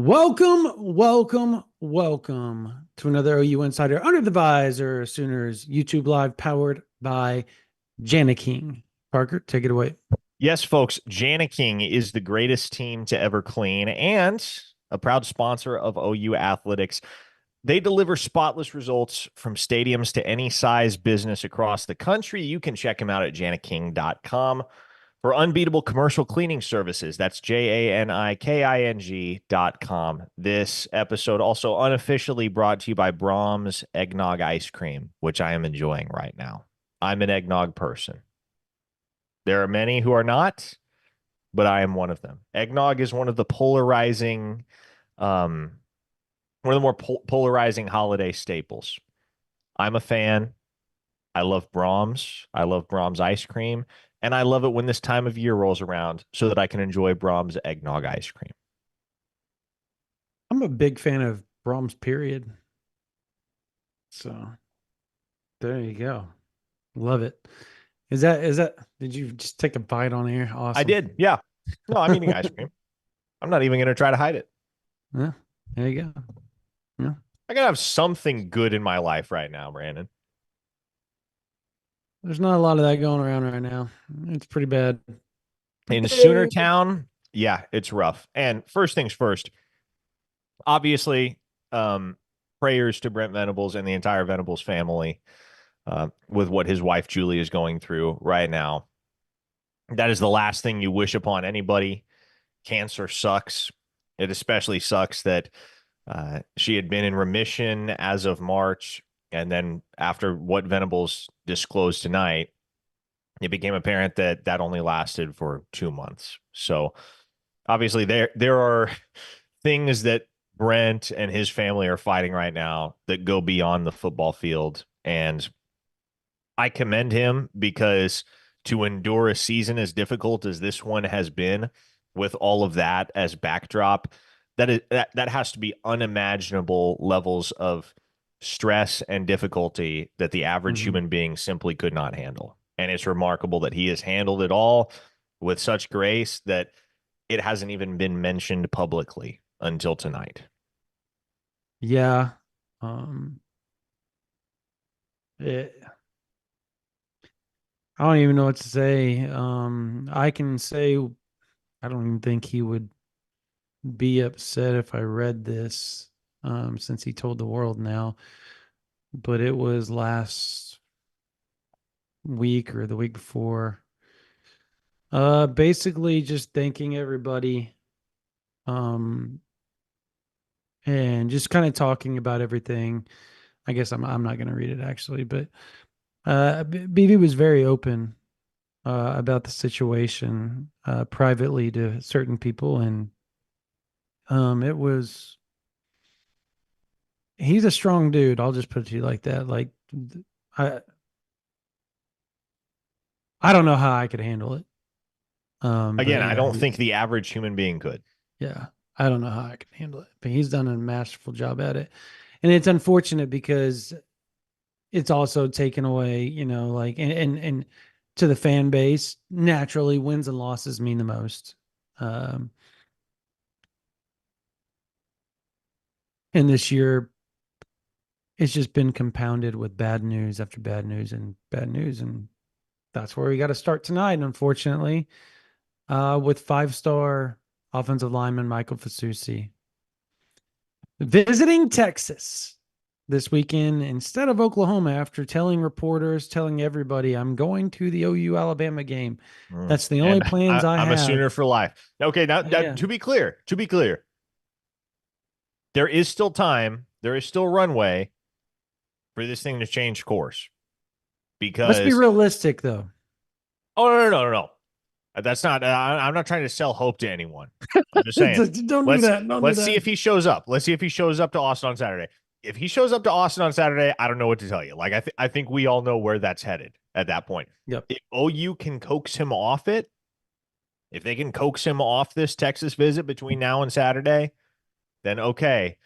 Welcome to another OU Insider Under the Visor Sooners YouTube Live powered by Jani-King. Parker, take it away. Yes, folks, Jani-King is the greatest team to ever clean and a proud sponsor of OU Athletics. They deliver spotless results from stadiums to any size business across the country. You can check them out at janiking.com for unbeatable commercial cleaning services. That's janiking.com. This episode also unofficially brought to you by Brahms Eggnog Ice Cream, which I am enjoying right now. I'm an eggnog person. There are many who are not, but I am one of them. Eggnog is one of the polarizing, one of the more polarizing holiday staples. I'm a fan. I love Brahms. I love Brahms ice cream. And I love it when this time of year rolls around so that I can enjoy Brahms eggnog ice cream. I'm a big fan of Brahms, period. So there you go. Love it. Is that, did you just take a bite on air? Awesome. I did. Yeah. No, I'm eating ice cream. I'm not even going to try to hide it. Yeah. There you go. Yeah. I got to have something good in my life right now, Brandon. There's not a lot of that going around right now. It's pretty bad. In Sooner Town, yeah, it's rough. And first things first, obviously, prayers to Brent Venables and the entire Venables family with what his wife Julie is going through right now. That is the last thing you wish upon anybody. Cancer sucks. It especially sucks that she had been in remission as of March. And then after what Venables disclosed tonight, it became apparent that that only lasted for 2 months. So obviously there are things that Brent and his family are fighting right now that go beyond the football field. And I commend him because to endure a season as difficult as this one has been with all of that as backdrop, that has to be unimaginable levels of stress and difficulty that the average human being simply could not handle. And it's remarkable that he has handled it all with such grace that it hasn't even been mentioned publicly until tonight. Yeah. I don't even know what to say. I can say I don't even think he would be upset if I read this, since he told the world now. But it was last week or the week before. Basically just thanking everybody, um, and just kind of talking about everything. I guess I'm not gonna read it actually, but BB was very open about the situation privately to certain people, and it was he's a strong dude. I'll just put it to you like that. Like I I don't know how I could handle it. But Again, I yeah, don't think the average human being could. yeah, I don't know how I can handle it. But he's done a masterful job at it, and it's unfortunate because it's also taken away, like and to the fan base, naturally wins and losses mean the most. Um, and this year it's just been compounded with bad news after bad news and bad news. And that's where we got to start tonight, unfortunately, with five-star offensive lineman Michael Fasusi visiting Texas this weekend instead of Oklahoma after telling reporters, telling everybody, I'm going to the OU Alabama game. That's the only And plans I I'm a have. Sooner for life. Okay, now Yeah. to be clear, there is still time. There is still runway for this thing to change course. Let's be Because realistic, though. no. That's not. I'm not trying to sell hope to anyone. I'm just saying. Don't do that. Don't do Let's see that. if he shows up. Let's see if he shows up to Austin on Saturday. If he shows up to Austin on Saturday, I don't know what to tell you. Like I think we all know where that's headed at that point. Yep. If OU can coax him off it, if they can coax him off this Texas visit between now and Saturday, then okay.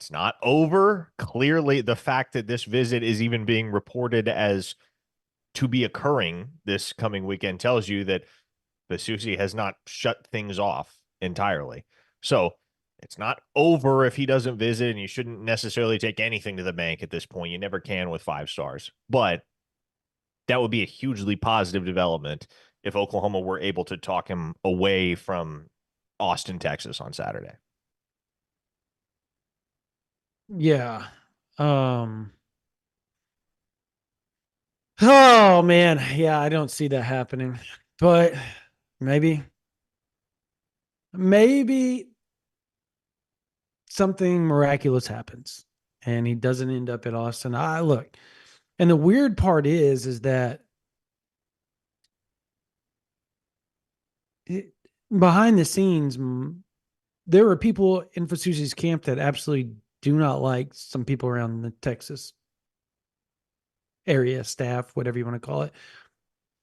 It's not over. Clearly, the fact that this visit is even being reported as to be occurring this coming weekend tells you that Fusi has not shut things off entirely. So It's not over if he doesn't visit, and you shouldn't necessarily take anything to the bank at this point. You never can with 5 stars. But that would be a hugely positive development if Oklahoma were able to talk him away from Austin, Texas on Saturday. Yeah. Um, oh man, yeah, I don't see that happening. But maybe maybe something miraculous happens and he doesn't end up at Austin. I look. And the weird part is that it, behind the scenes, there were people in Fasusi's camp that absolutely do not like some people around the Texas area, staff, whatever you want to call it.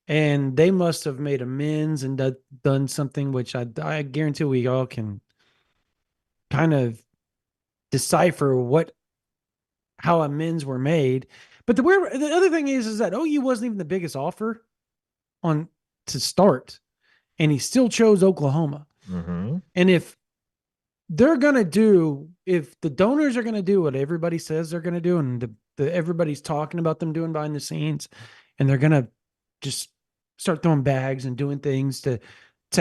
And they must have made amends and done something, which I guarantee we all can kind of decipher how amends were made. But the other thing is that OU wasn't even the biggest offer on to start, and he still chose Oklahoma. Mm-hmm. And if the donors are gonna do what everybody says they're gonna do, and everybody's talking about them doing behind the scenes, and they're gonna just start throwing bags and doing things to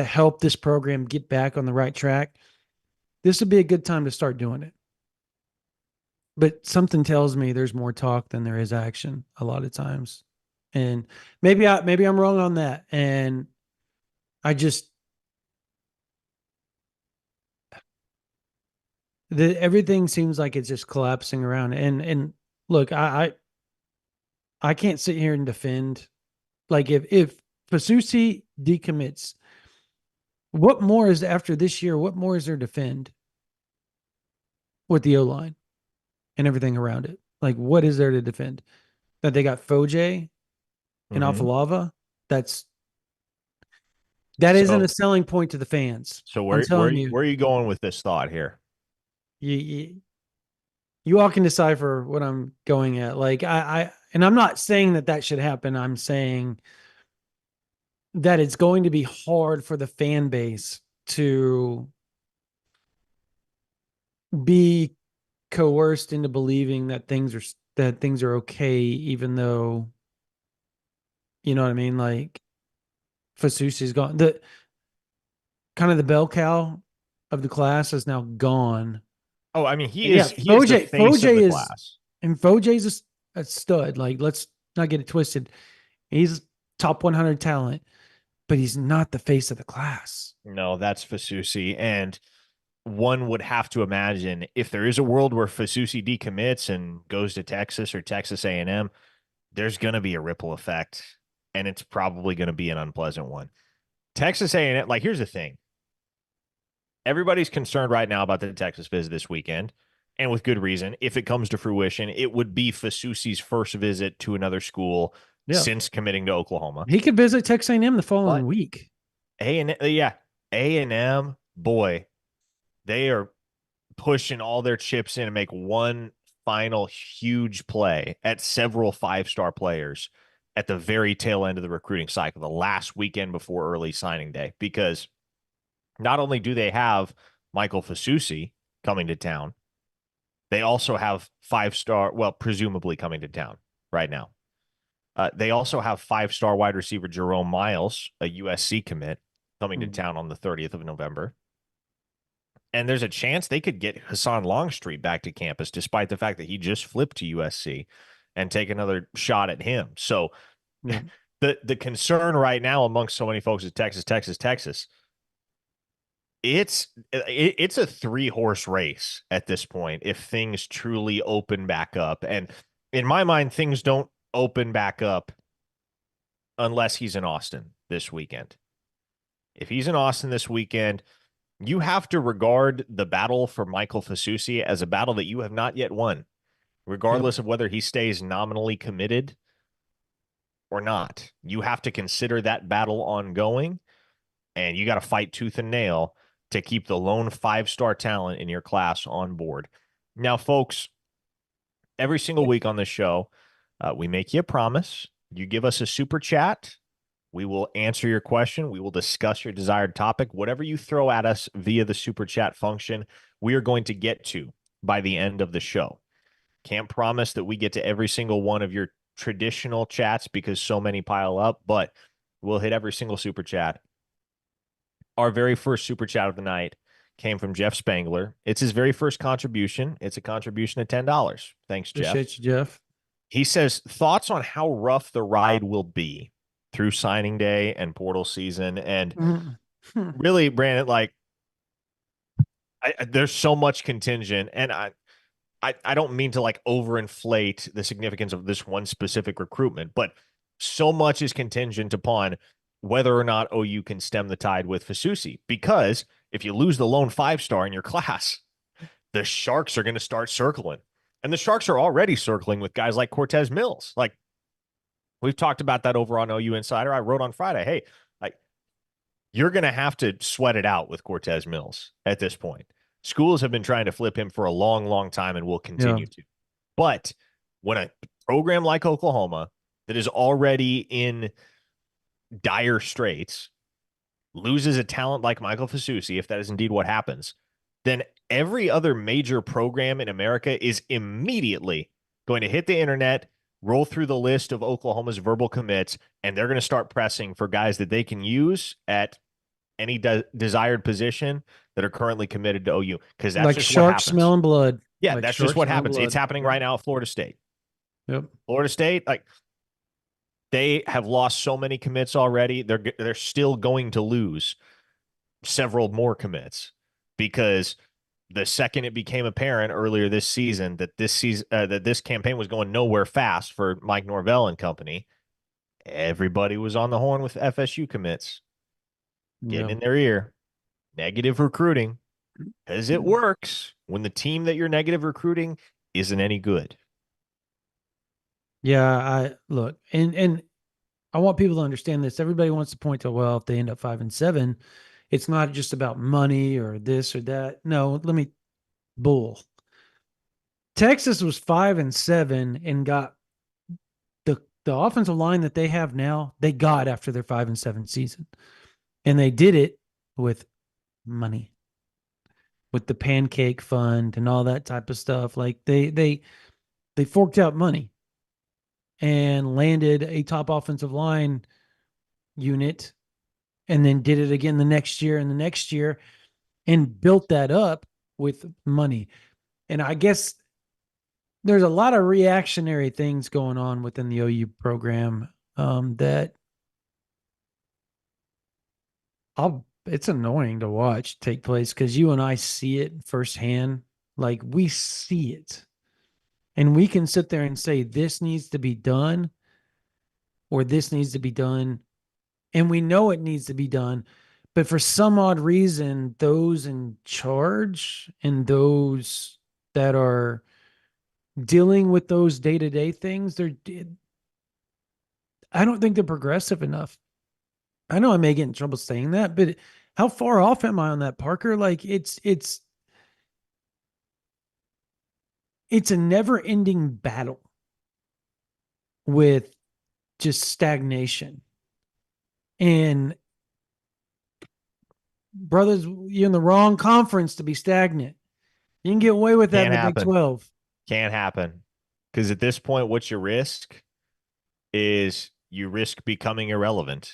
help this program get back on the right track, this would be a good time to start doing it. But something tells me there's more talk than there is action a lot of times. And maybe I'm wrong on that. And I just everything seems like it's just collapsing around. And look, I can't sit here and defend, like, if Fasusi decommits, what more is after this year? What more is there to defend with the O line and everything around it? Like, what is there to defend? That they got Foje and Mm-hmm. Alfalava? That isn't So, a selling point to the fans. so I'm where telling you, where are you going with this thought here? you, you all can decipher what I'm going at. Like, and I'm not saying that should happen. I'm saying that it's going to be hard for the fan base to be coerced into believing that things are okay, even though, you know what I mean. Like, Fasusi's gone. The kind of the bell cow of the class is now gone. Oh, I mean, he And yeah, is he is the face of the class. Foje's a stud. Like, let's not get it twisted. He's top 100 talent, but he's not the face of the class. No, that's Fasusi. And one would have to imagine if there is a world where Fasusi decommits and goes to Texas or Texas A&M, there's going to be a ripple effect, and it's probably going to be an unpleasant one. Texas A&M, like, here's the thing. Everybody's concerned right now about the Texas visit this weekend, and with good reason. If it comes to fruition, it would be Fasusi's first visit to another school Yeah, since committing to Oklahoma. he could visit Texas A&M the following But week. A&M, boy, they are pushing all their chips in and make one final huge play at several 5-star players at the very tail end of the recruiting cycle, the last weekend before early signing day, because not only do they have Michael Fasusi coming to town, they also have 5-star, well, presumably coming to town right now. They also have 5-star wide receiver Jerome Miles, a USC commit, coming to town on the 30th of November. And there's a chance they could get Hassan Longstreet back to campus, despite the fact that he just flipped to USC, and take another shot at him. So Yeah. the concern right now amongst so many folks is Texas. It's a 3-horse race at this point if things truly open back up. And in my mind, things don't open back up unless he's in Austin this weekend. If he's in Austin this weekend, you have to regard the battle for Michael Fasusi as a battle that you have not yet won, regardless of whether he stays nominally committed or not. You have to consider that battle ongoing, and you got to fight tooth and nail to keep the lone 5-star talent in your class on board. Now, folks, every single week on this show, we make you a promise. You give us a super chat. We will answer your question. We will discuss your desired topic. Whatever you throw at us via the super chat function, we are going to get to by the end of the show. Can't promise that we get to every single one of your traditional chats because so many pile up, but we'll hit every single super chat. Our very first super chat of the night came from Jeff Spangler. It's his very first contribution. It's a contribution of $10. Thanks, Jeff. Appreciate you, Jeff. He says, thoughts on how rough the ride will be through signing day and portal season. And really, Brandon, like, there's so much contingent, and I don't mean to like overinflate the significance of this one specific recruitment, but so much is contingent upon whether or not OU can stem the tide with Fasusi. Because if you lose the lone 5-star in your class, the Sharks are going to start circling. And the Sharks are already circling with guys like Cortez Mills. Like, we've talked about that over on OU Insider. I wrote on Friday, hey, like, you're going to have to sweat it out with Cortez Mills at this point. Schools have been trying to flip him for a long, long time and will continue to. But when a program like Oklahoma that is already in dire straits loses a talent like Michael Fasusi, if that is indeed what happens, then every other major program in America is immediately going to hit the internet, roll through the list of Oklahoma's verbal commits, and they're going to start pressing for guys that they can use at any desired position that are currently committed to OU, because that's like just shark what happens. smelling blood. Yeah, like that's just what happens. It's happening right now at Florida State. Yep. Florida State, like, they have lost so many commits already. They're still going to lose several more commits because the second it became apparent earlier this season that this campaign was going nowhere fast for Mike Norvell and company, everybody was on the horn with FSU commits, getting in their ear. Negative recruiting, because it works when the team that you're negative recruiting isn't any good. Yeah, I look, and I want people to understand this. Everybody wants to point to, well, if they end up 5-7, it's not just about money or this or that. No, bull. Texas was 5-7 and got the offensive line that they have now, they got after their 5-7 season. And they did it with money, with the pancake fund and all that type of stuff. Like they forked out money and landed a top offensive line unit, and then did it again the next year and the next year, and built that up with money. And I guess there's a lot of reactionary things going on within the OU program that it's annoying to watch take place, because you and I see it firsthand. Like, we see it, and we can sit there and say this needs to be done or this needs to be done, and we know it needs to be done, but for some odd reason, those in charge and those that are dealing with those day-to-day things, I don't think they're progressive enough. I know I may get in trouble saying that, but how far off am I on that, Parker? Like, it's a never-ending battle with just stagnation. And brothers, you're in the wrong conference to be stagnant. You can get away with that in the Big 12. Can't happen. Because at this point, what you risk is you risk becoming irrelevant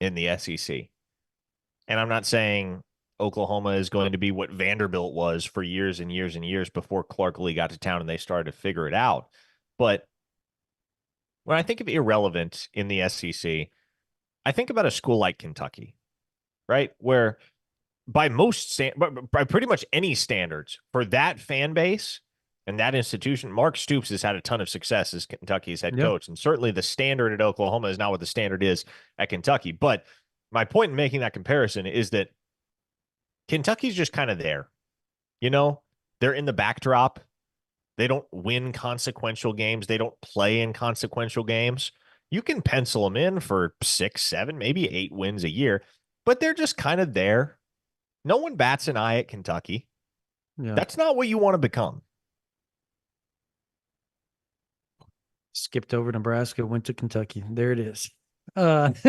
in the SEC. And I'm not saying Oklahoma is going to be what Vanderbilt was for years and years and years before Clark Lee got to town and they started to figure it out. But when I think of irrelevant in the SEC, I think about a school like Kentucky, right? Where by by pretty much any standards for that fan base and that institution, Mark Stoops has had a ton of success as Kentucky's head coach. And certainly the standard at Oklahoma is not what the standard is at Kentucky. But my point in making that comparison is that Kentucky's just kind of there. You know, they're in the backdrop. They don't win consequential games. They don't play in consequential games. You can pencil them in for 6, 7, maybe 8 wins a year, but they're just kind of there. No one bats an eye at Kentucky. Yeah. That's not what you want to become. Skipped over Nebraska, went to Kentucky. There it is. That's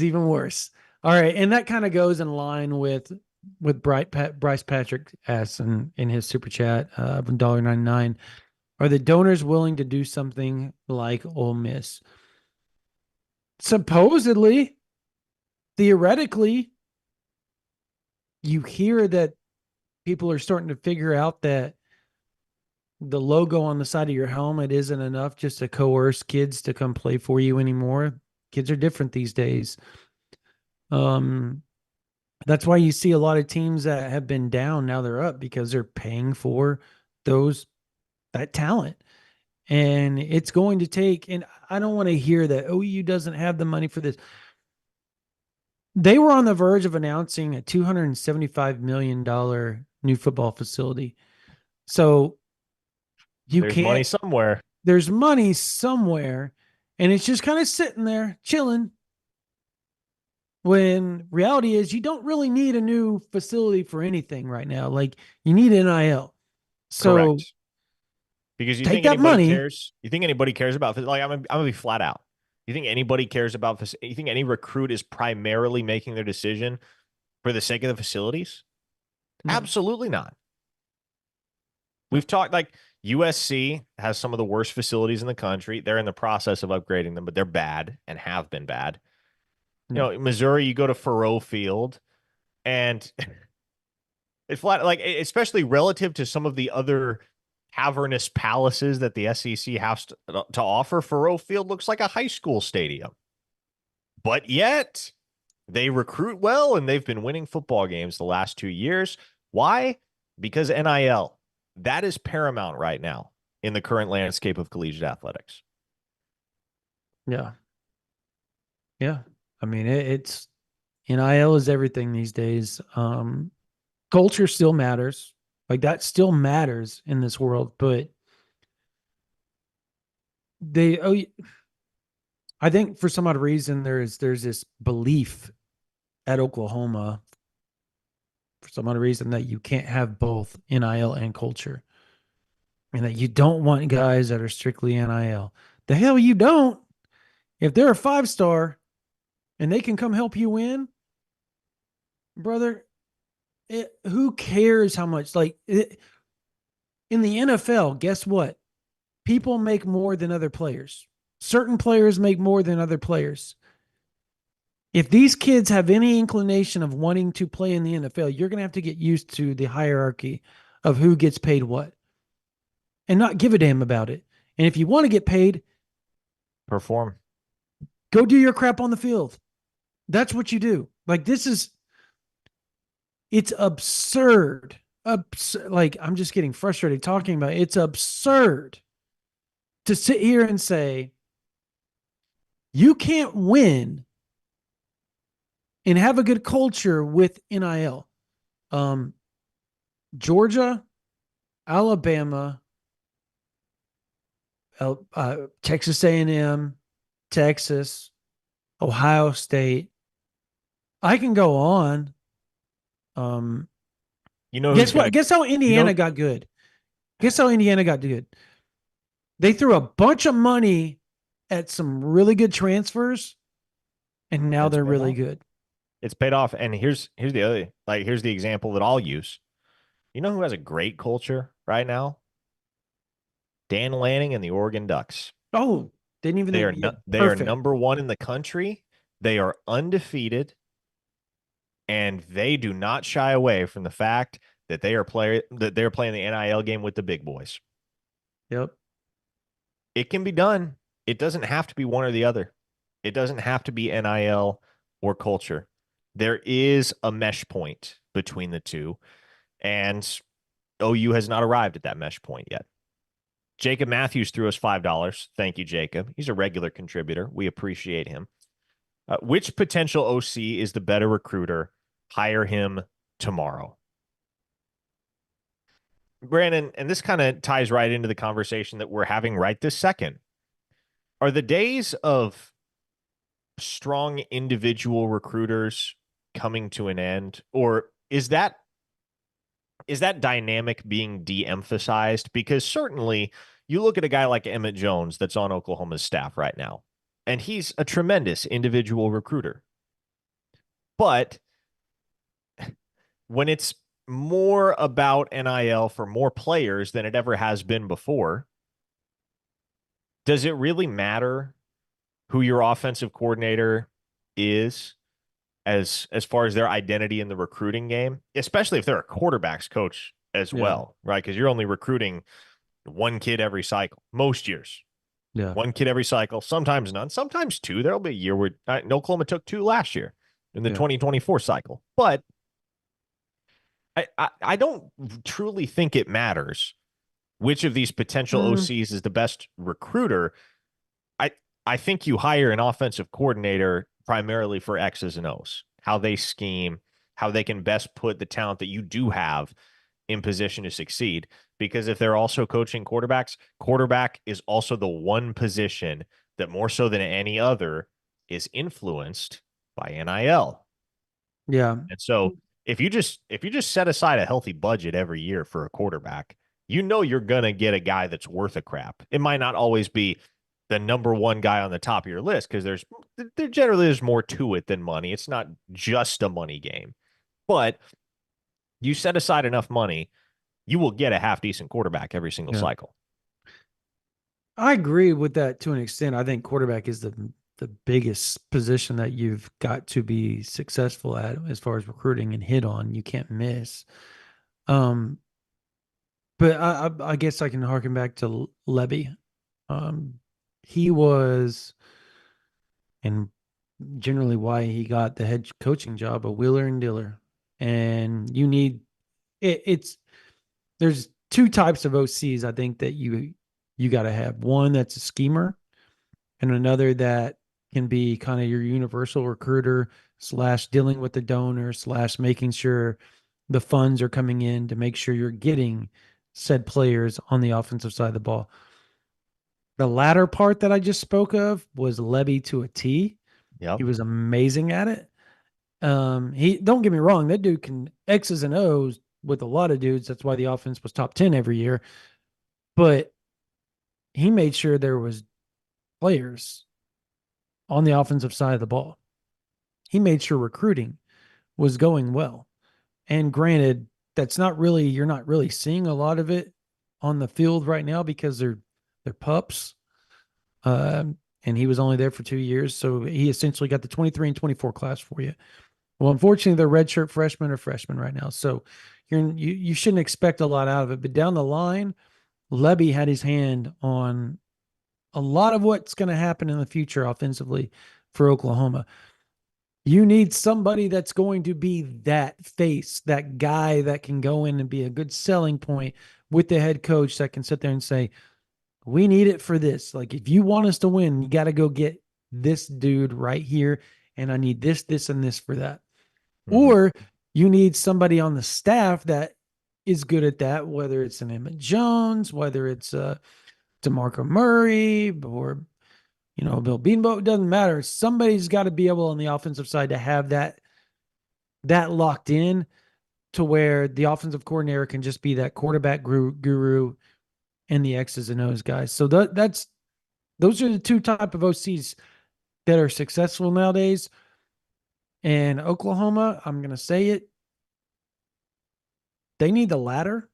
even worse. All right. And that kind of goes in line with with Bryce Patrick asks in his super chat of $1.99, are the donors willing to do something like Ole Miss? Supposedly, theoretically, you hear that people are starting to figure out that the logo on the side of your helmet isn't enough just to coerce kids to come play for you anymore. Kids are different these days. Um, that's why you see a lot of teams that have been down now they're up because they're paying for those that talent. And it's going to take, and I don't want to hear that OU doesn't have the money for this. They were on the verge of announcing a $275 million new football facility. So you There's money can't, somewhere. there's money somewhere, and it's just kind of sitting there chilling. When reality is, you don't really need a new facility for anything right now. Like, you need NIL. So Correct. Because you take think that anybody money. cares? You think anybody cares about, like, I'm gonna be flat out. You think anybody cares about this? You think any recruit is primarily making their decision for the sake of the facilities? No, Absolutely not. no, We've talked, like, USC has some of the worst facilities in the country. They're in the process of upgrading them, but they're bad and have been bad. You no. know, Missouri, you go to Faurot Field, and it's flat, like, especially relative to some of the other cavernous palaces that the SEC has to offer. Faurot Field looks like a high school stadium, but yet they recruit well and they've been winning football games the last 2 years. Why? Because NIL. That is paramount right now in the current landscape of collegiate athletics. Yeah. Yeah. I mean, it's NIL is everything these days. Culture still matters. Like, that still matters in this world, but they, oh, I think for some odd reason, there's this belief at Oklahoma for some odd reason that you can't have both NIL and culture, and that you don't want guys that are strictly NIL. The hell you don't. If they're a 5-star and they can come help you win, brother, who cares how much? In the NFL, guess what? People make more than other players. Certain players make more than other players. If these kids have any inclination of wanting to play in the NFL, you're going to have to get used to the hierarchy of who gets paid what and not give a damn about it. And if you want to get paid, Perform. go do your crap on the field. That's what you do. Like, it's absurd. Like, I'm just getting frustrated talking about it. It's absurd to sit here and say you can't win and have a good culture with NIL. Um, Georgia, Alabama, Texas A&M, Texas, Ohio State. I can go on. Um, You know who's guess gonna what? Guess how you know Indiana got good. Guess how Indiana got good. They threw a bunch of money at some really good transfers, and now it's they're paid really off. good. It's paid off. And here's the other, like, here's the example that I'll use. You know who has a great culture right now? Dan Lanning and the Oregon Ducks. Oh, didn't even think. Yeah, They are perfect. number one in the country. They are undefeated, and they do not shy away from the fact that they're playing the NIL game with the big boys. Yep. It can be done. It doesn't have to be one or the other. It doesn't have to be NIL or culture. There is a mesh point between the two, and OU has not arrived at that mesh point yet. Jacob Matthews threw us $5. Thank you, Jacob. He's a regular contributor. We appreciate him. Which potential OC is the better recruiter? Hire him tomorrow. Brandon, and this kind of ties right into the conversation that we're having right this second. Are the days of strong individual recruiters coming to an end, or is that dynamic being de-emphasized? Because certainly you look at a guy like Emmett Jones that's on Oklahoma's staff right now, and he's a tremendous individual recruiter. But when it's more about NIL for more players than it ever has been before, does it really matter who your offensive coordinator is as far as their identity in the recruiting game, especially if they're a quarterbacks coach as Yeah. well, right? Because you're only recruiting one kid every cycle, most years. Yeah. One kid every cycle, sometimes none, sometimes two. There'll be a year where Oklahoma took two last year in the Yeah. 2024 cycle. But I don't truly think it matters which of these potential Mm, OCs is the best recruiter. I I think you hire an offensive coordinator primarily for X's and O's, how they scheme, how they can best put the talent that you do have in position to succeed. Because if they're also coaching quarterbacks, quarterback is also the one position that more so than any other is influenced by NIL. yeah. And so if you just set aside a healthy budget every year for a quarterback, you know you're gonna get a guy that's worth a crap. It might not always be the number one guy on the top of your list because there generally is more to it than money. It's not just a money game. But you set aside enough money, you will get a half decent quarterback every single Yeah. cycle. I agree with that to an extent. I think quarterback is the biggest position that you've got to be successful at as far as recruiting and hit on. You can't miss. Um, but I guess I can harken back to Levy. Um, he was, and generally why he got the head coaching job, a wheeler and dealer. And you need it's there's two types of OCs I think that you got to have. One that's a schemer, and another that can be kind of your universal recruiter slash dealing with the donor slash making sure the funds are coming in to make sure you're getting said players on the offensive side of the ball. The latter part that I just spoke of was Levy to a T. He Yep. was amazing at it. He don't get me wrong, that dude can X's and O's with a lot of dudes. That's why the offense was top 10 every year. But he made sure there was players on the offensive side of the ball. He made sure recruiting was going well. And granted, that's not really you're not really seeing a lot of it on the field right now because they're pups. And he was only there for 2 years, so he essentially got the 23 and 24 class for you. Well, unfortunately, they're redshirt freshmen or freshmen right now, so you shouldn't expect a lot out of it. But down the line, Levy had his hand on a lot of what's going to happen in the future offensively for Oklahoma. You need somebody that's going to be that face, that guy that can go in and be a good selling point with the head coach that can sit there and say, we need it for this. Like, if you want us to win, you got to go get this dude right here. And I need this, this, and this for that. Mm-hmm. Or you need somebody on the staff that is good at that, whether it's an Emmett Jones, whether it's DeMarco Murray, or Bill Beanboat. It doesn't matter. Somebody's got to be able on the offensive side to have that locked in to where the offensive coordinator can just be that quarterback guru and the X's and O's guys. So those are the two type of OCs that are successful nowadays. And Oklahoma, I'm gonna say it, they need the latter.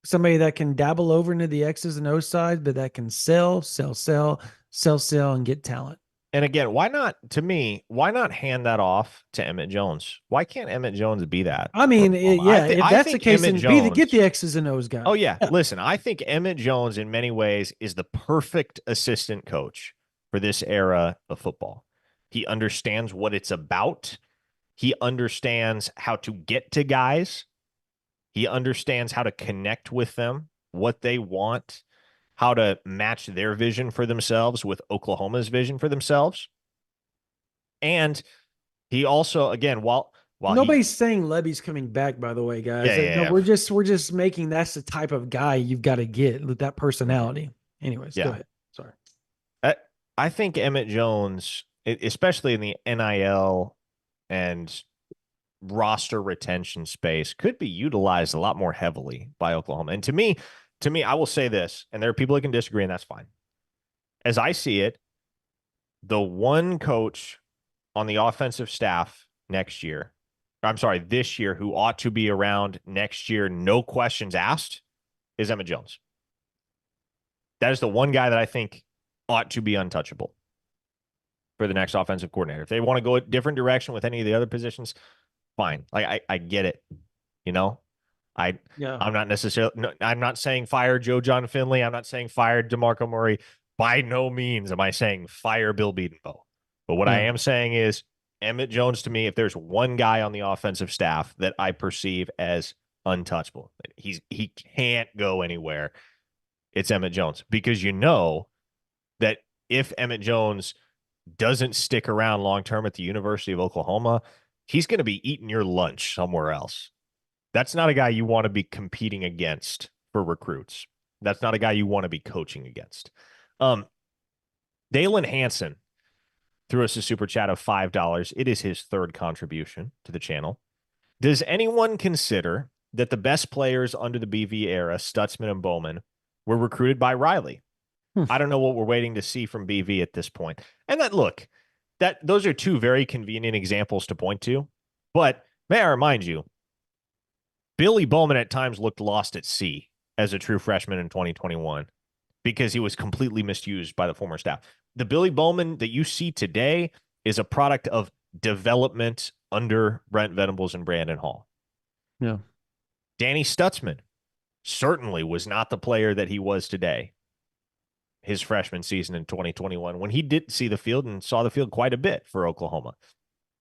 Somebody that can dabble over into the X's and O's side, but that can sell, and get talent. And again, why not, to me, why not hand that off to Emmett Jones? Why can't Emmett Jones be that I for mean, Oklahoma? yeah, if I that's the think case, Emmett then get Jones. the X's and O's Oh, guy. yeah. Yeah. Listen, I think Emmett Jones, in many ways, is the perfect assistant coach for this era of football. He understands what it's about, he understands how to get to guys, he understands how to connect with them, what they want, how to match their vision for themselves with Oklahoma's vision for themselves. And he also, again, while he, Nobody's saying Levy's coming back, by the way, yeah, guys. yeah, No, yeah, we're just making that's the type of guy you've got to get with that mhm, personality. Anyways, go yeah. ahead. Sorry. I, I think Emmett Jones, especially in the NIL and roster retention space, could be utilized a lot more heavily by Oklahoma. And to me, I will say this, and there are people that can disagree, and that's fine. As I see it, the one coach on the offensive staff next year, I'm sorry, this year, who ought to be around next year, no questions asked, is Emmett Jones. That is the one guy that I think ought to be untouchable for the next offensive coordinator. If they want to go a different direction with any of the other positions, fine. Like I get it. You know, I Yeah. I'm not necessarily I'm not saying fire Joe John Finley. I'm not saying fire DeMarco Murray. By no means am I saying fire Bill Bedenbaugh. But what I Yeah. am saying is Emmett Jones, to me, if there's one guy on the offensive staff that I perceive as untouchable, he can't go anywhere, it's Emmett Jones. Because you know that if Emmett Jones doesn't stick around long term at the University of Oklahoma, he's going to be eating your lunch somewhere else. That's not a guy you want to be competing against for recruits. That's not a guy you want to be coaching against. Dalen Hansen threw us a super chat of $5. It is his third contribution to the channel. Does anyone consider that the best players under the BV era, Stutzman and Bowman, were recruited by Riley? I don't know what we're waiting to see from BV at this point. And that those are two very convenient examples to point to. But may I remind you, Billy Bowman at times looked lost at sea as a true freshman in 2021 because he was completely misused by the former staff. The Billy Bowman that you see today is a product of development under Brent Venables and Brandon Hall. Yeah. Danny Stutzman certainly was not the player that he was today his freshman season in 2021 when he did see the field and saw the field quite a bit for Oklahoma.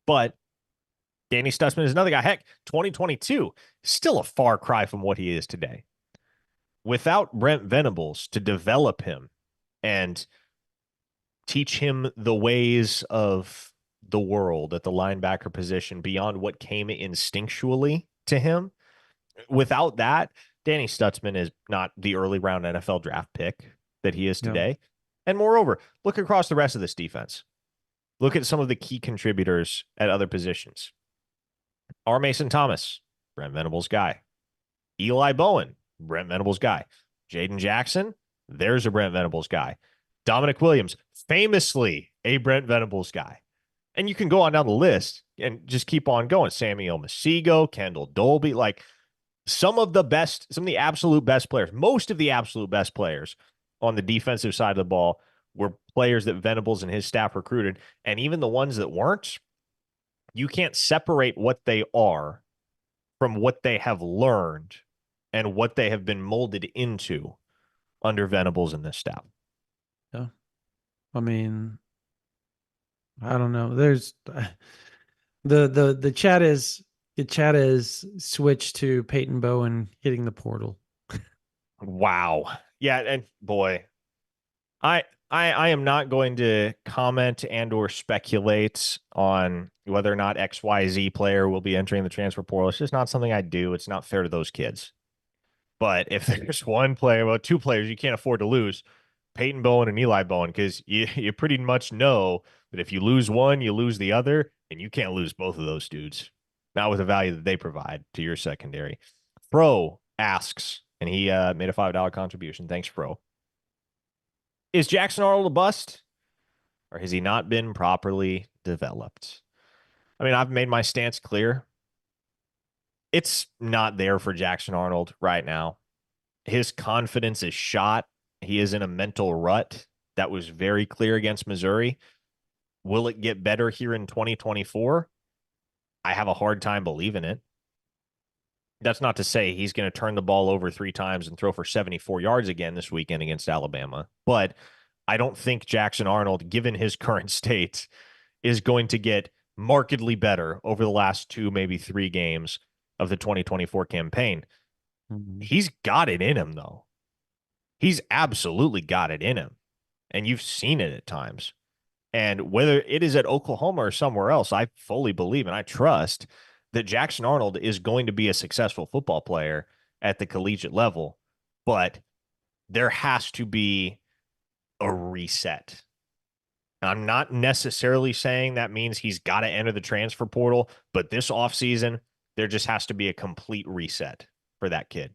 But Danny Stutzman is another guy. Heck, 2022, still a far cry from what he is today. Without Brent Venables to develop him and teach him the ways of the world at the linebacker position beyond what came instinctually to him, without that, Danny Stutzman is not the early round NFL draft pick that he is today. Yeah. And moreover, look across the rest of this defense. Look at some of the key contributors at other positions. R. Mason Thomas, Brent Venables guy. Eli Bowen, Brent Venables guy. Jaden Jackson, there's a Brent Venables guy. Dominic Williams, famously a Brent Venables guy. And you can go on down the list and just keep on going. Sammy Omasigo, Kendall Dolby, like some of the absolute best players, most of the absolute best players on the defensive side of the ball were players that Venables and his staff recruited. And even the ones that weren't, you can't separate what they are from what they have learned and what they have been molded into under Venables and this staff. Yeah. I mean, I don't know. There's the chat is switched to Peyton Bowen hitting the portal. Wow. Yeah, and boy, I am not going to comment and or speculate on whether or not XYZ player will be entering the transfer portal. It's just not something I do. It's not fair to those kids. But if there's one player, well, two players you can't afford to lose, Peyton Bowen and Eli Bowen, because you pretty much know that if you lose one, you lose the other, and you can't lose both of those dudes. Not with the value that they provide to your secondary. Fro asks, and he made a $5 contribution. Thanks, Fro. Is Jackson Arnold a bust, or has he not been properly developed? I mean, I've made my stance clear. It's not there for Jackson Arnold right now. His confidence is shot. He is in a mental rut. That was very clear against Missouri. Will it get better here in 2024? I have a hard time believing it. That's not to say he's going to turn the ball over 3 times and throw for 74 yards again this weekend against Alabama. But I don't think Jackson Arnold, given his current state, is going to get markedly better over the last 2, maybe 3 games of the 2024 campaign. Mm-hmm. He's got it in him, though. He's absolutely got it in him. And you've seen it at times. And whether it is at Oklahoma or somewhere else, I fully believe and I trust that Jackson Arnold is going to be a successful football player at the collegiate level. But there has to be a reset. I'm not necessarily saying that means he's got to enter the transfer portal, but this offseason, there just has to be a complete reset for that kid.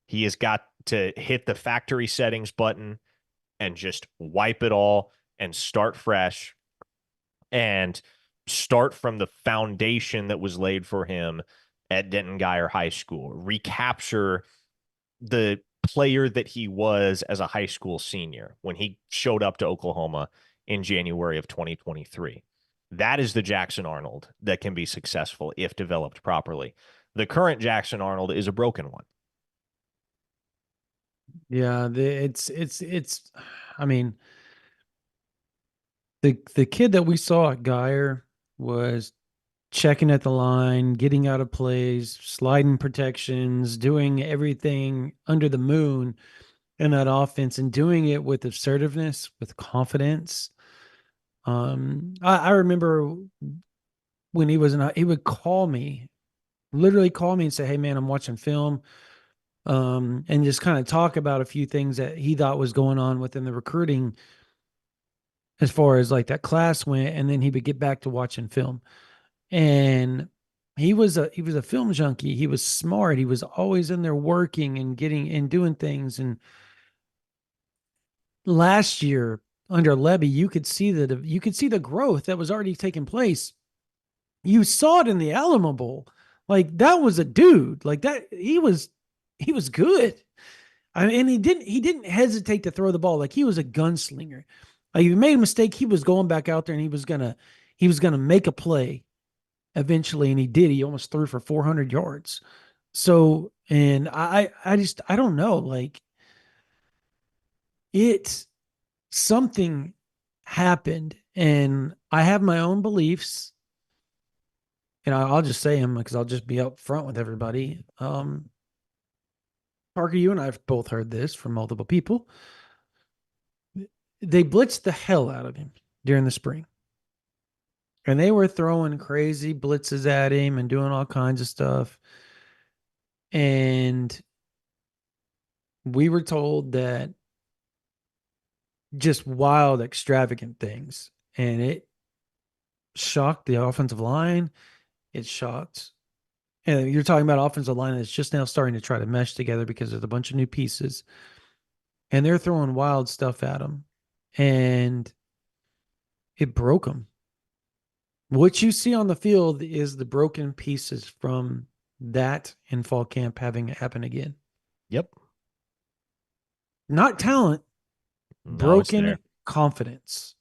He has got to hit the factory settings button and just wipe it all and start fresh and start from the foundation that was laid for him at Denton Guyer High School, recapture the player that he was as a high school senior when he showed up to Oklahoma in January of 2023. That is the Jackson Arnold that can be successful if developed properly. The current Jackson Arnold is a broken one. Yeah, it's I mean, the kid that we saw at Geyer was checking at the line, getting out of plays, sliding protections, doing everything under the moon in that offense and doing it with assertiveness, with confidence. I remember when he would call me, literally call me and say, "Hey man, I'm watching film." And just kind of talk about a few things that he thought was going on within the recruiting as far as like that class went, and then he would get back to watching film. And he was a film junkie. He was smart. He was always in there working and getting and doing things. And last year under Levy, you could see the growth that was already taking place. You saw it in the Alamo Bowl. Like that was a dude. Like that he was good. I mean, and he didn't hesitate to throw the ball. Like he was a gunslinger. Like if he made a mistake, he was going back out there and he was gonna make a play eventually, and he did. He almost threw for 400 yards. So, and I don't know, like it something happened, and I have my own beliefs, and I'll just say them because I'll just be up front with everybody. Parker, you and I have both heard this from multiple people. They blitzed the hell out of him during the spring. And they were throwing crazy blitzes at him and doing all kinds of stuff. And we were told that just wild, extravagant things. And it shocked the offensive line. It shocked. And you're talking about offensive line that's just now starting to try to mesh together because there's a bunch of new pieces. And they're throwing wild stuff at them. And it broke them. What you see on the field is the broken pieces from that in fall camp having happen again. Yep. Not talent, No, it's broken there. confidence,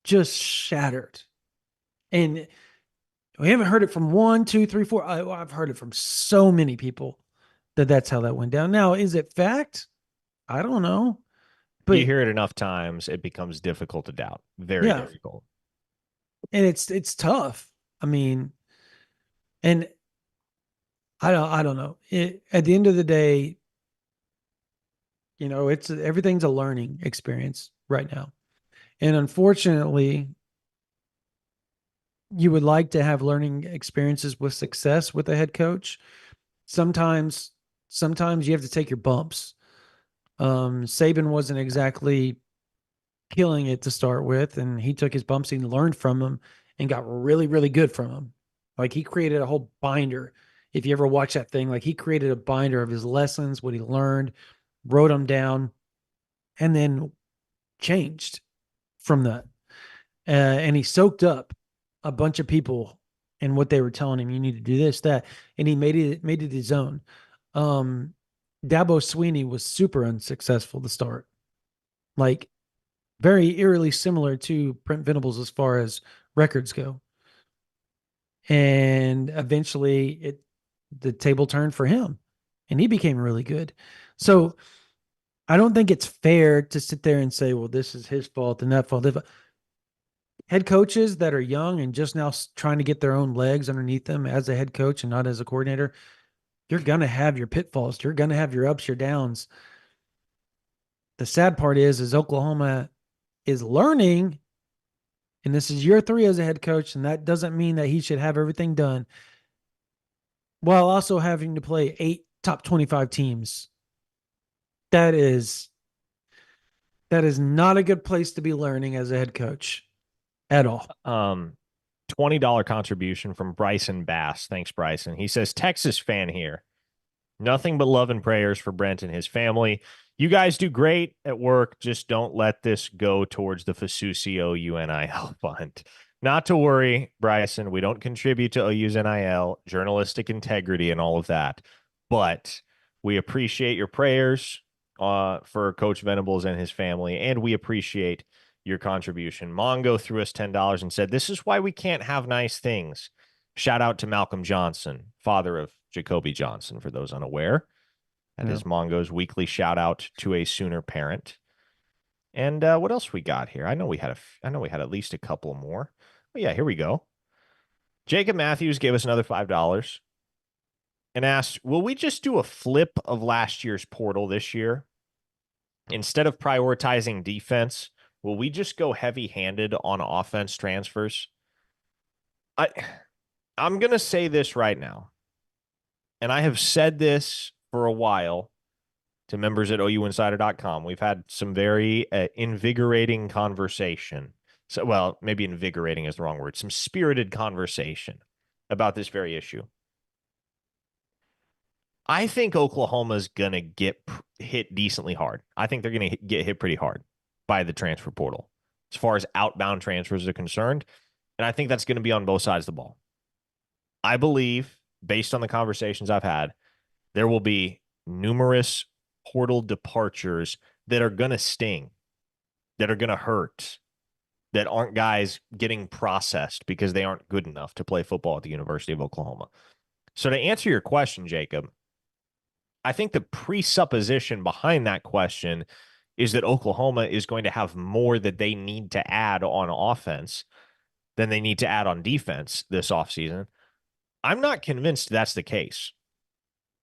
just shattered. And we haven't heard it from one, two, three, four. I've heard it from so many people that that's how that went down. Now, is it fact? I don't know. You But hear it enough times, it becomes difficult to doubt. Very yeah, difficult. and it's tough. I mean, and I don't know. At the end of the day, it's everything's a learning experience right now. And unfortunately, you would like to have learning experiences with success with a head coach. Sometimes sometimes you have to take your bumps. Saban wasn't exactly killing it to start with, and he took his bumps and learned from them and got really, really good from them. Like he created a whole binder. If you ever watch that thing, like he created a binder of his lessons, what he learned, wrote them down, and then changed from that. And he soaked up a bunch of people and what they were telling him. You need to do this, that, and he made it his own. Um, Dabo Sweeney was super unsuccessful to start, like very eerily similar to Brent Venables as far as records go. And eventually, the table turned for him, and he became really good. So I don't think it's fair to sit there and say, "Well, this is his fault and that fault." If head coaches that are young and just now trying to get their own legs underneath them as a head coach and not as a coordinator, you're going to have your pitfalls. You're going to have your ups, your downs. The sad part is Oklahoma is learning, and this is year 3 as a head coach, and that doesn't mean that he should have everything done while also having to play 8 top 25 teams. That is not a good place to be learning as a head coach at all. $20 contribution from Bryson Bass. Thanks, Bryson. He says, Texas fan here. Nothing but love and prayers for Brent and his family. You guys do great at work. Just don't let this go towards the Fasusi OUNIL fund. Not to worry, Bryson. We don't contribute to OU's NIL, journalistic integrity, and all of that. But we appreciate your prayers for Coach Venables and his family, and we appreciate your contribution. Mongo threw us $10 and said, "This is why we can't have nice things." Shout out to Malcolm Johnson, father of Jacoby Johnson, for those unaware. That Yeah. is Mongo's weekly shout out to a Sooner parent. And what else we got here? I know we had at least a couple more. Oh yeah, here we go. Jacob Matthews gave us another $5 and asked, "Will we just do a flip of last year's portal this year? Instead of prioritizing defense, will we just go heavy-handed on offense transfers?" I I'm going to say this right now. And I have said this for a while to members at OUinsider.com. We've had some very invigorating conversation. So, well, maybe invigorating is the wrong word. Some spirited conversation about this very issue. I think Oklahoma's going to get hit decently hard. I think they're going to get hit pretty hard by the transfer portal as far as outbound transfers are concerned. And I think that's going to be on both sides of the ball. I believe, based on the conversations I've had, there will be numerous portal departures that are going to sting, that are going to hurt, that aren't guys getting processed because they aren't good enough to play football at the University of Oklahoma. So, to answer your question, Jacob, I think the presupposition behind that question is that Oklahoma is going to have more that they need to add on offense than they need to add on defense this offseason. I'm not convinced that's the case,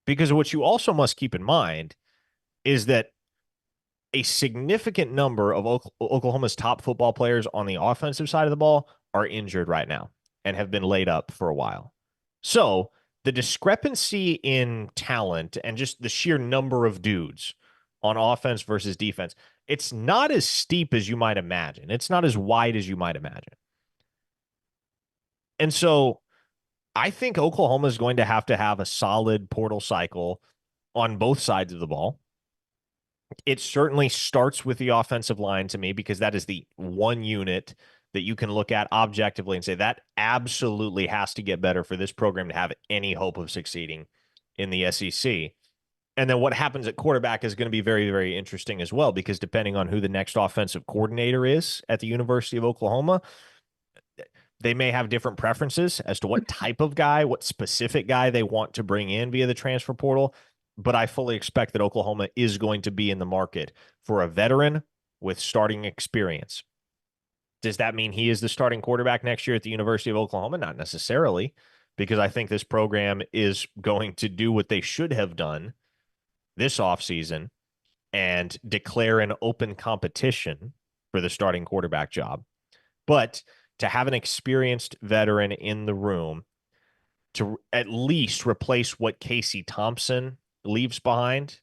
because what you also must keep in mind is that a significant number of Oklahoma's top football players on the offensive side of the ball are injured right now and have been laid up for a while. So the discrepancy in talent and just the sheer number of dudes on offense versus defense, it's not as steep as you might imagine. It's not as wide as you might imagine. And so I think Oklahoma is going to have a solid portal cycle on both sides of the ball. It certainly starts with the offensive line to me, because that is the one unit that you can look at objectively and say that absolutely has to get better for this program to have any hope of succeeding in the SEC. And then what happens at quarterback is going to be very, very interesting as well, because depending on who the next offensive coordinator is at the University of Oklahoma, they may have different preferences as to what type of guy, what specific guy they want to bring in via the transfer portal. But I fully expect that Oklahoma is going to be in the market for a veteran with starting experience. Does that mean he is the starting quarterback next year at the University of Oklahoma? Not necessarily, because I think this program is going to do what they should have done this offseason and declare an open competition for the starting quarterback job. But to have an experienced veteran in the room to at least replace what Casey Thompson leaves behind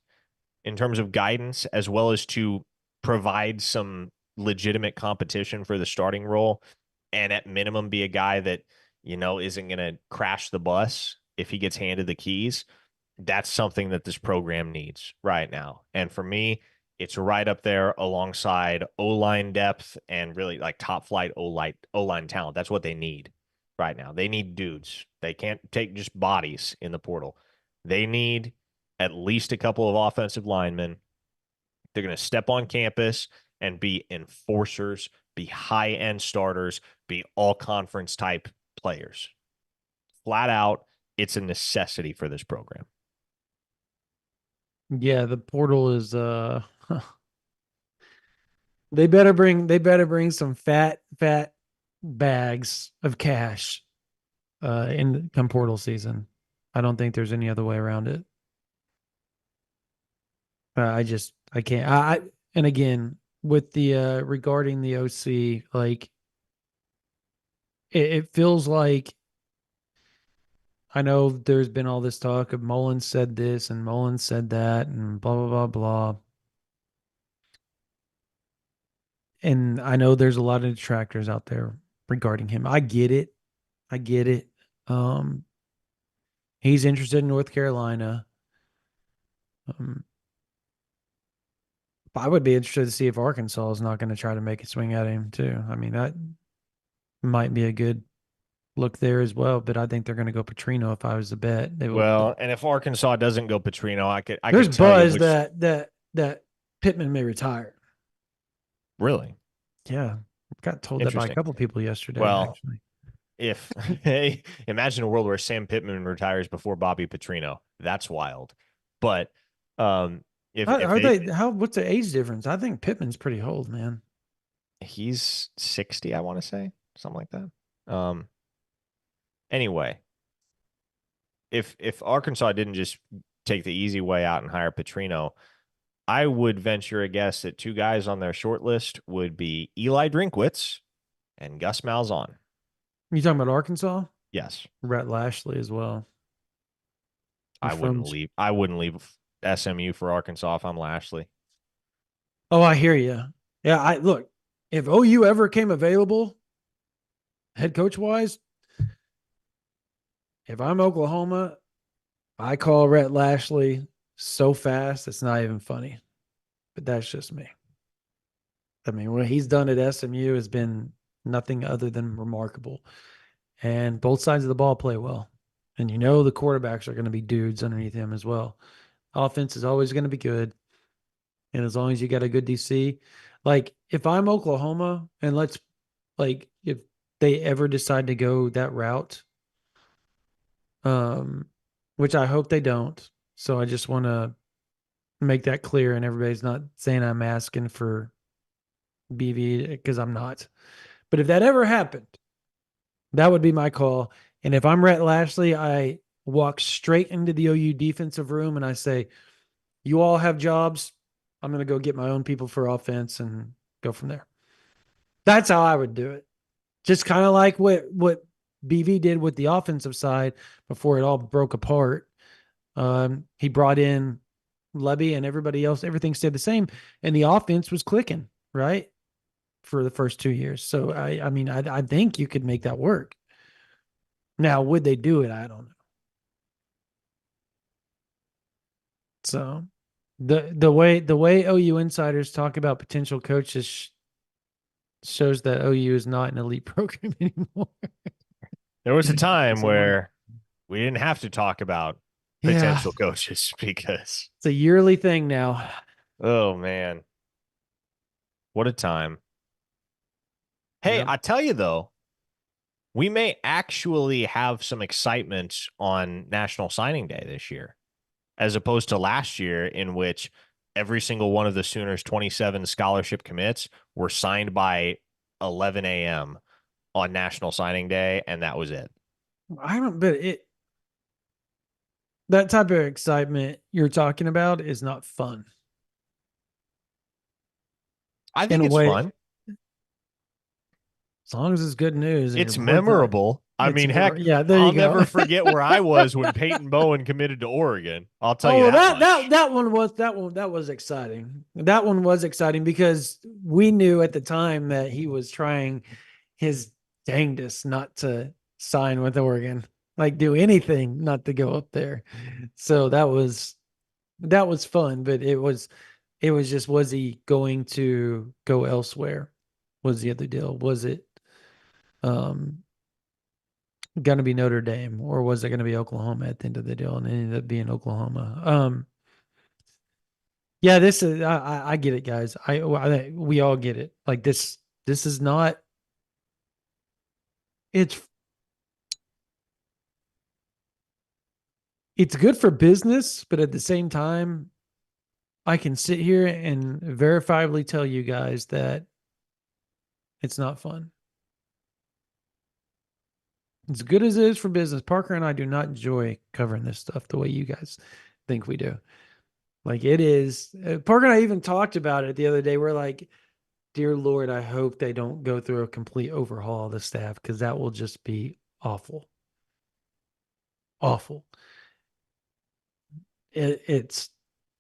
in terms of guidance, as well as to provide some legitimate competition for the starting role, and at minimum be a guy that, isn't going to crash the bus if he gets handed the keys. That's something that this program needs right now. And for me, it's right up there alongside O-line depth and really like top flight O-line talent. That's what they need right now. They need dudes. They can't take just bodies in the portal. They need at least a couple of offensive linemen. They're going to step on campus and be enforcers, be high-end starters, be all-conference type players. Flat out, it's a necessity for this program. Yeah, the portal is they better bring some fat bags of cash in come portal season. I don't think there's any other way around it. I can't. And again, with the regarding the OC, like it feels like, I know there's been all this talk of Mullins said this and Mullins said that and blah blah blah blah. And I know there's a lot of detractors out there regarding him. I get it. I get it. Um, he's interested in North Carolina. Um, I would be interested to see if Arkansas is not going to try to make a swing at him too. I mean that might be a good look there as well. But I think they're going to go Petrino if I was to bet. They will. Well, and if Arkansas doesn't go Petrino, I There's could tell you buzz which. that Pittman may retire. Really Yeah, I got told that by a interesting. couple people yesterday, Well, actually. if hey, imagine a world where Sam Pittman retires before Bobby Petrino, that's wild. But if Are they they? How? What's the age difference? I think Pittman's pretty old, man. he's 60, I want to say something like that. Anyway, if Arkansas didn't just take the easy way out and hire Petrino, I would venture a guess that two guys on their short list would be Eli Drinkwitz and Gus Malzahn. You talking about Arkansas? Yes, Rhett Lashley as well. I wouldn't From leave. I wouldn't leave SMU for Arkansas if I'm Lashley. Oh, I hear you. Yeah, I look. If OU ever came available, head coach wise, if I'm Oklahoma, I call Rhett Lashley so fast it's not even funny. But that's just me. I mean, what he's done at SMU has been nothing other than remarkable. And both sides of the ball play well. And you know the quarterbacks are going to be dudes underneath him as well. Offense is always going to be good. And as long as you got a good DC, like if I'm Oklahoma and if they ever decide to go that route, um, which I hope they don't. So I just want to make that clear, and everybody's not saying I'm asking for BV because I'm not. But if that ever happened, that would be my call. And if I'm Rhett Lashley, I walk straight into the OU defensive room and I say, "You all have jobs. I'm going to go get my own people for offense and go from there." That's how I would do it. Just kind of like what BV did with the offensive side before it all broke apart. He brought in Levy and everybody else. Everything stayed the same, and the offense was clicking right for the first 2 years. So I mean, I think you could make that work. Now, would they do it? I don't know. So the way OU insiders talk about potential coaches shows that OU is not an elite program anymore. There was a time So, where we didn't have to talk about yeah, potential coaches because, it's a yearly thing now. oh man, what a time. Hey, Yep. I tell you though, we may actually have some excitement on National Signing Day this year, as opposed to last year, in which every single one of the Sooners' 27 scholarship commits were signed by 11 a.m. on National Signing Day, and that was it. I don't, but that type of excitement you're talking about is not fun I in think a it's way. fun. As long as it's good news and you're It's both not, memorable. I it's mean, heck, yeah. There you I'll go. never forget where I was when Peyton Bowen committed to Oregon. I'll tell Oh you well, that that much. that one was that was exciting. That one was exciting because we knew at the time that he was trying his dangdest not to sign with Oregon, like do anything not to go up there. So that was fun, but it was just, was he going to go elsewhere? Was the other deal? Was it um going to be Notre Dame, or was it going to be Oklahoma at the end of the deal? And it ended up being Oklahoma. Yeah, this is I get it, guys. We all get it. Like this is not. It's it's good for business, but at the same time, I can sit here and verifiably tell you guys that it's not fun. As good as it is for business, Parker and I do not enjoy covering this stuff the way you guys think we do. Like it is. Parker and I even talked about it the other day. We're like, dear Lord, I hope they don't go through a complete overhaul of the staff because that will just be awful. Awful. It's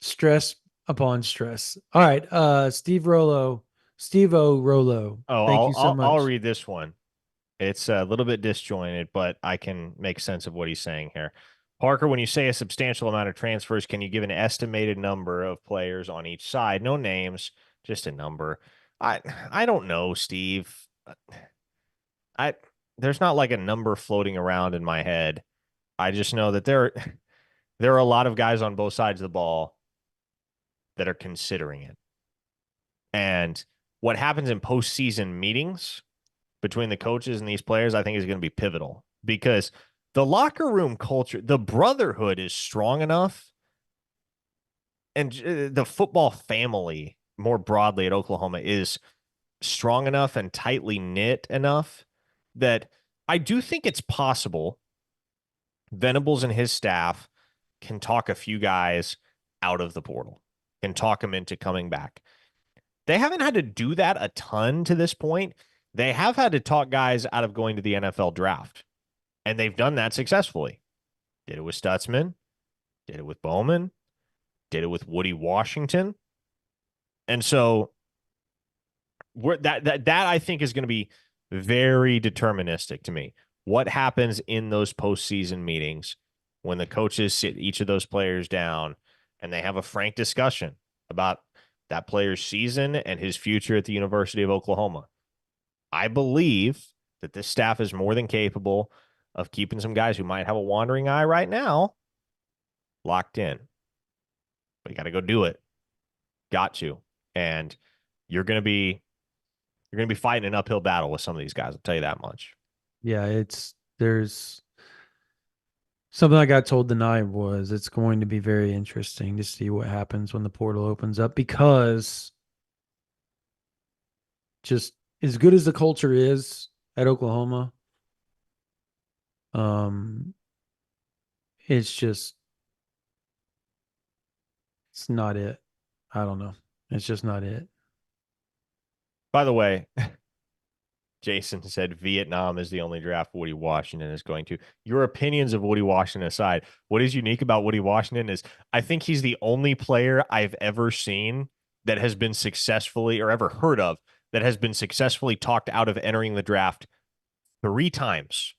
stress upon stress. All right. Steve O. Rollo. Oh, Thank I'll you so I'll, I'll much. read this one. It's a little bit disjointed, but I can make sense of what he's saying here. Parker, when you say a substantial amount of transfers, can you give an estimated number of players on each side? No names, just a number. I I don't know, Steve. I there's not like a number floating around in my head. I just know that there are a lot of guys on both sides of the ball that are considering it. And what happens in postseason meetings between the coaches and these players, I think is going to be pivotal because the locker room culture, the brotherhood is strong enough, and the football family more broadly at Oklahoma is strong enough and tightly knit enough that I do think it's possible Venables and his staff can talk a few guys out of the portal, can talk them into coming back. They haven't had to do that a ton to this point. They have had to talk guys out of going to the NFL draft, and they've done that successfully. Did it with Stutzman, did it with Bowman, did it with Woody Washington. And so that I think is going to be very deterministic to me. What happens in those postseason meetings when the coaches sit each of those players down and they have a frank discussion about that player's season and his future at the University of Oklahoma? I believe that this staff is more than capable of keeping some guys who might have a wandering eye right now locked in. But you got to go do it. Got to. And you're going to be fighting an uphill battle with some of these guys. I'll tell you that much. Yeah, there's something I got told tonight was it's going to be very interesting to see what happens when the portal opens up, because just as good as the culture is at Oklahoma, it's just, it's not it. I don't know. It's just not it. By the way, Jason said Vietnam is the only draft Woody Washington is going to. Your opinions of Woody Washington aside, what is unique about Woody Washington is I think he's the only player I've ever seen that has been successfully, or ever heard of, that has been successfully talked out of entering the draft 3 times.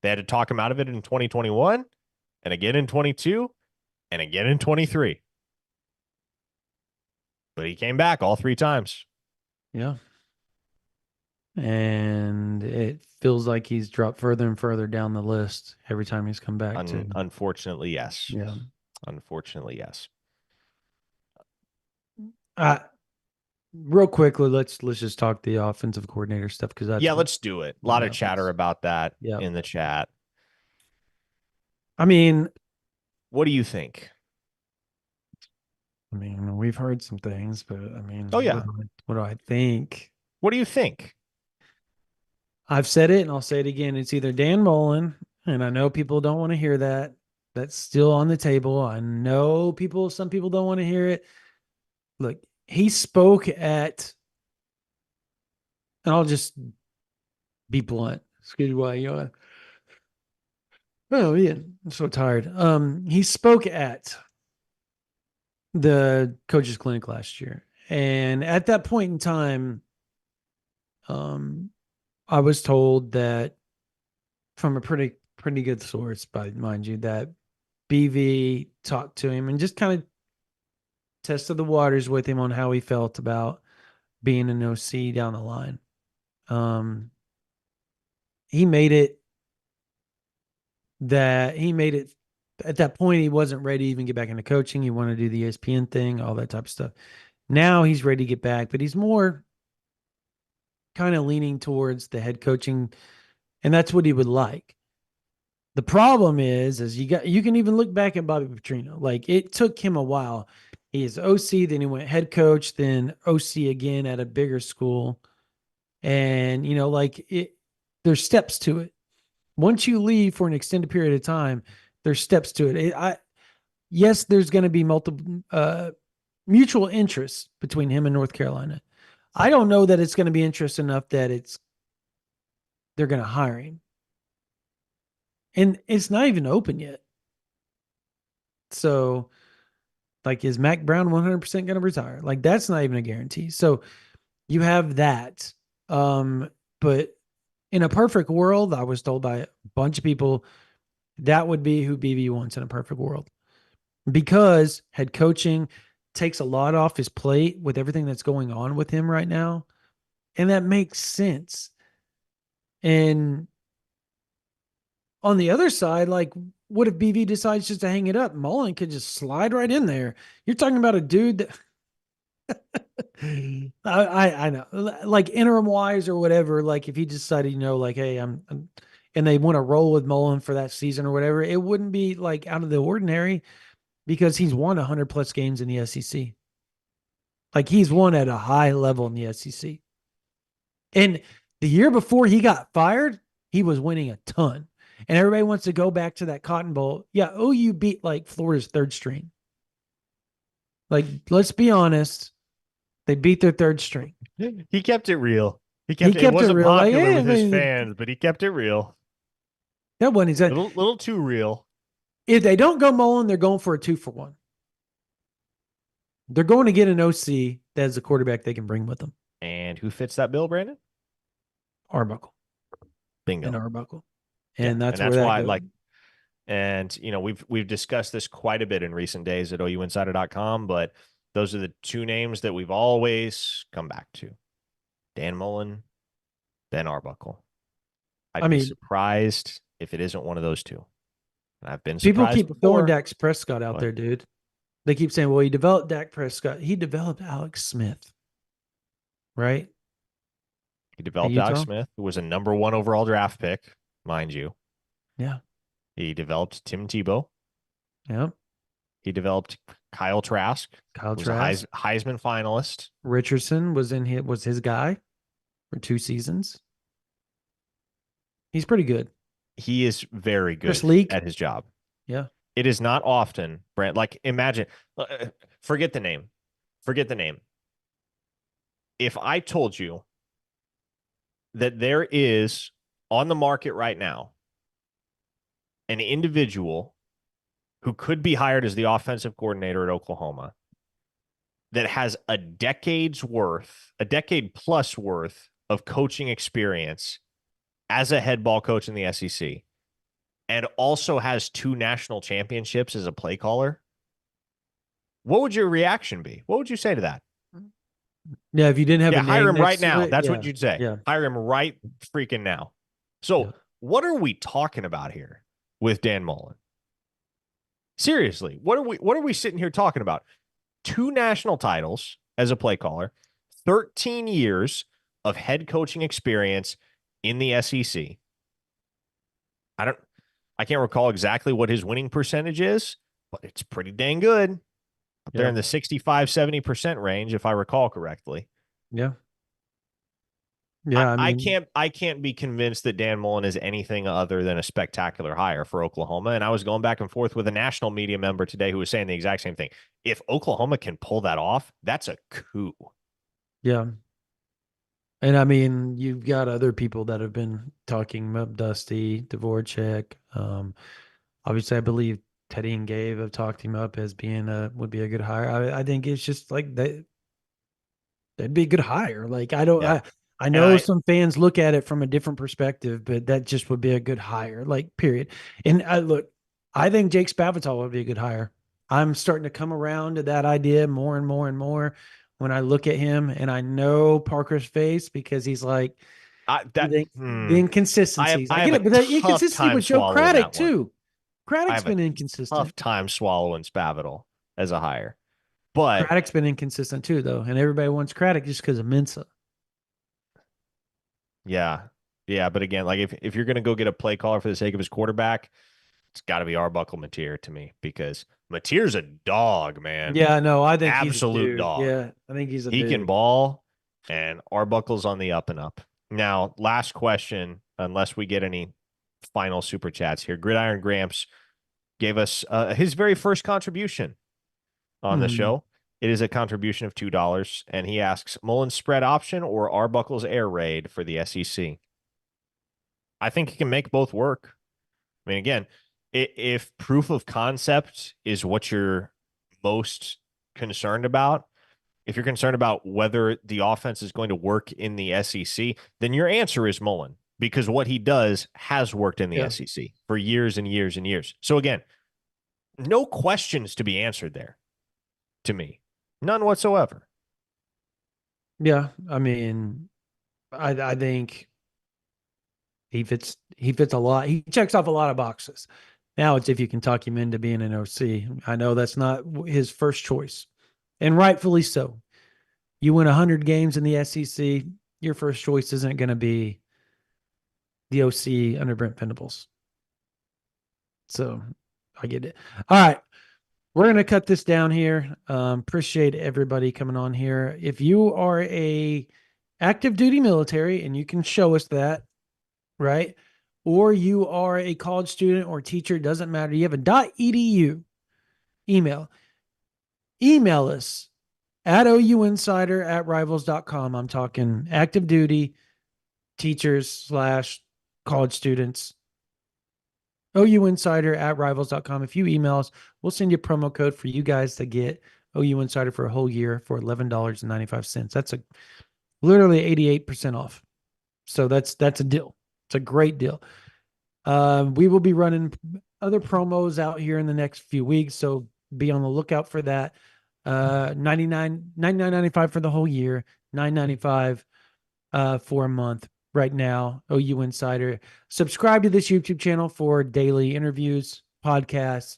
They had to talk him out of it in 2021, and again in 22, and again in 23. But he came back all 3 times. Yeah. And it feels like he's dropped further and further down the list every time he's come back to. Unfortunately, yes. Yeah. Unfortunately, yes. Real quickly, let's just talk the offensive coordinator stuff, because that's let's do it. A lot of chatter about that in the chat. I mean, what do you think? I mean, we've heard some things, but I mean, oh yeah, what do I think? What do you think? I've said it and I'll say it again. It's either Dan Mullen, and I know people don't want to hear that. That's still on the table. I know some people don't want to hear it. Look, he spoke at, and I'll just be blunt. Excuse me why you know. Oh yeah, I'm so tired. He spoke at the coaches clinic last year, and at that point in time, I was told that from a pretty good source, by mind you, that BV talked to him and just kind of tested the waters with him on how he felt about being an OC down the line. He made it at that point, he wasn't ready to even get back into coaching. He wanted to do the ESPN thing, all that type of stuff. Now he's ready to get back, but he's more kind of leaning towards the head coaching, and that's what he would like. The problem is you can even look back at Bobby Petrino. Like, it took him a while. He is OC, then he went head coach, then OC again at a bigger school. And, there's steps to it. Once you leave for an extended period of time, there's steps to it. Yes, there's going to be multiple mutual interests between him and North Carolina. I don't know that it's going to be interest enough that they're going to hire him. And it's not even open yet. So, like, is Mac Brown 100% going to retire? Like, that's not even a guarantee. So you have that. But in a perfect world, I was told by a bunch of people, that would be who BV wants in a perfect world, because head coaching takes a lot off his plate with everything that's going on with him right now. And that makes sense. And on the other side, like, what if BV decides just to hang it up? Mullen could just slide right in there. You're talking about a dude that I know, like interim wise or whatever. Like if he decided, like, hey, and they want to roll with Mullen for that season or whatever, it wouldn't be like out of the ordinary because he's won 100+ games in the SEC. Like he's won at a high level in the SEC. And the year before he got fired, he was winning a ton. And everybody wants to go back to that Cotton Bowl. Yeah, OU beat like Florida's third string. Like, let's be honest, they beat their third string. He kept it real. He It kept it wasn't real. Like, popular hey, I with his mean, fans, but he kept it real. that one is that. Little too real. If they don't go Mullen, they're going for a 2-for-1. They're going to get an OC that is a quarterback they can bring with them. And who fits that bill, Brandon? Arbuckle. Bingo. And Arbuckle. Yeah, And that's and where that's that why, goes. like, and we've discussed this quite a bit in recent days at OUinsider.com, but those are the two names that we've always come back to: Dan Mullen, Ben Arbuckle. I I'd be mean, surprised if it isn't one of those two. And I've been people surprised keep throwing before, Dak Prescott out but there, dude. They keep saying, well, he developed Dak Prescott. He developed Alex Smith, right? he At developed Alex Utah. Smith, who was a number one overall draft pick, mind you. Yeah. He developed Tim Tebow. Yeah. He developed Kyle Trask, Kyle who was a Trask. Heisman finalist. Richardson was his guy for 2 seasons. He's pretty good. He is very Chris good Leak. at his job. Yeah. It is not often, Brent. Like, imagine, forget the name. Forget the name. If I told you that there is on the market right now an individual who could be hired as the offensive coordinator at Oklahoma that has a decade plus worth of coaching experience as a head ball coach in the SEC, and also has 2 national championships as a play caller, what would your reaction be? What would you say to that? Yeah. If you didn't have a Yeah, hire name him right next to now. it. That's what Yeah. you'd say. Yeah. Hire him right freaking now. Yeah. So, what are we talking about here with Dan Mullen? Seriously, what are we sitting here talking about? 2 national titles as a play caller, 13 years of head coaching experience in the SEC. I can't recall exactly what his winning percentage is, but it's pretty dang good. Up there Yeah. in the 65-70% range, if I recall correctly. Yeah. Yeah. I mean, I can't be convinced that Dan Mullen is anything other than a spectacular hire for Oklahoma. And I was going back and forth with a national media member today who was saying the exact same thing. If Oklahoma can pull that off, that's a coup. yeah. And I mean, you've got other people that have been talking up Dusty, Dvorak. Obviously, I believe Teddy and Gabe have talked him up as being would be a good hire. I think it's just like that'd be a good hire. Like I don't Yeah. I And know some fans look at it from a different perspective, but that just would be a good hire. Like period. And I think Jake Spavital would be a good hire. I'm starting to come around to that idea more and more and more when I look at him, and I know Parker's face because he's like that the inconsistencies. I I have get a it, but the tough inconsistency time with Joe swallowing Craddock that one. too. I Craddock's have a been tough inconsistent. time swallowing Spavital as a hire. But Craddock's been inconsistent too, though, and everybody wants Craddock just because of Mensa. yeah. Yeah, but again, like if you're gonna go get a play caller for the sake of his quarterback, it's got to be Arbuckle Mateer to me, because Mateer's a dog, man. Yeah, no, I think he's a Absolute dude. dog. Yeah, I think he's a He can dude. ball, and Arbuckle's on the up and up. Now, last question, unless we get any final super chats here. Gridiron Gramps gave us his very first contribution on the Hmm. show. It is a contribution of $2, and he asks, Mullen's spread option or Arbuckle's air raid for the SEC? I think he can make both work. I mean, again, if proof of concept is what you're most concerned about, if you're concerned about whether the offense is going to work in the SEC, then your answer is Mullen, because what he does has worked in the Yeah, SEC for years and years and years. So again, no questions to be answered there to me. None whatsoever. yeah. I mean, I think He fits a lot. He checks off a lot of boxes. Now it's if you can talk him into being an OC. I know that's not his first choice, and rightfully so. You win 100 games in the SEC, your first choice isn't going to be the OC under Brent Venables. So I get it. All right. We're going to cut this down here. Appreciate everybody coming on here. If you are a active duty military and you can show us that, right? Or you are a college student or teacher, doesn't matter. You have a .edu email. Email us at ouinsider@rivals.com. I'm talking active duty teachers / college students. ouinsider@rivals.com. If you email us, we'll send you a promo code for you guys to get OU Insider for a whole year for $11.95. That's literally 88% off. So that's a deal. It's a great deal. We will be running other promos out here in the next few weeks, so be on the lookout for that. $99.95 for the whole year, $9.95 for a month right now. OU Insider. Subscribe to this YouTube channel for daily interviews, podcasts,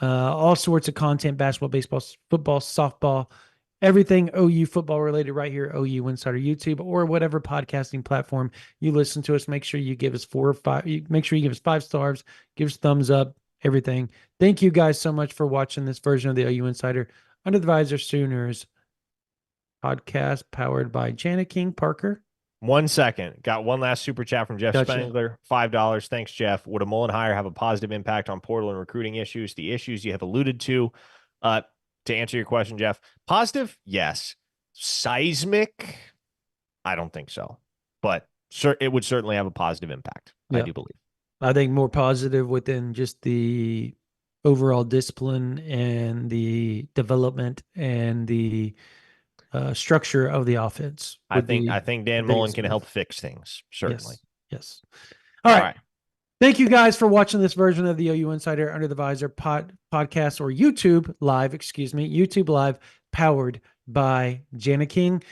all sorts of content: basketball, baseball, football, softball, everything OU football related right here, OU Insider YouTube, or whatever podcasting platform you listen to us. Make sure you give us 4 or 5. Make sure you give us 5 stars, give us thumbs up, everything. Thank you guys so much for watching this version of the OU Insider Under the Visor Sooners podcast, powered by Jani-King. Parker. 1 second. Got one last super chat from Jeff Gotcha. Spangler. $5. Thanks, Jeff. Would a Mullen hire have a positive impact on portal and recruiting issues? The issues you have alluded to. To answer your question, Jeff, positive, yes. Seismic, I don't think so. But it would certainly have a positive impact, I do believe. I think more positive within just the overall discipline and the development and the structure of the offense. I think Dan Mullen can help fix things, certainly. Yes. All right. Thank you guys for watching this version of the OU Insider Under the Visor podcast, or YouTube Live, powered by Jani-King.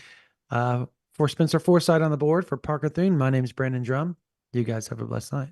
For Spencer Forsythe on the board, for Parker Thune, my name is Brandon Drumm. You guys have a blessed night.